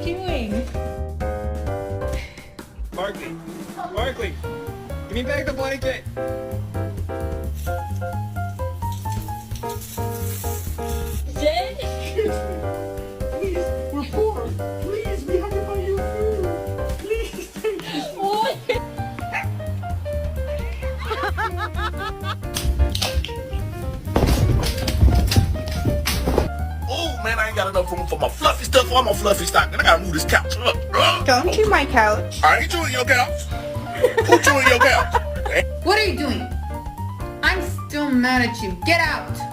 you doing? Barkley, Barkley, give me back the blanket. Jay? Please, we're poor. Please, we have to buy you food. Please, thank you. What? Oh man, I ain't got enough room for my fluffy stuff or my fluffy stock. Man, I gotta move this couch up. Don't chew my couch. I ain't chewing your couch. Who chewing your couch? What are you doing? I'm still mad at you. Get out.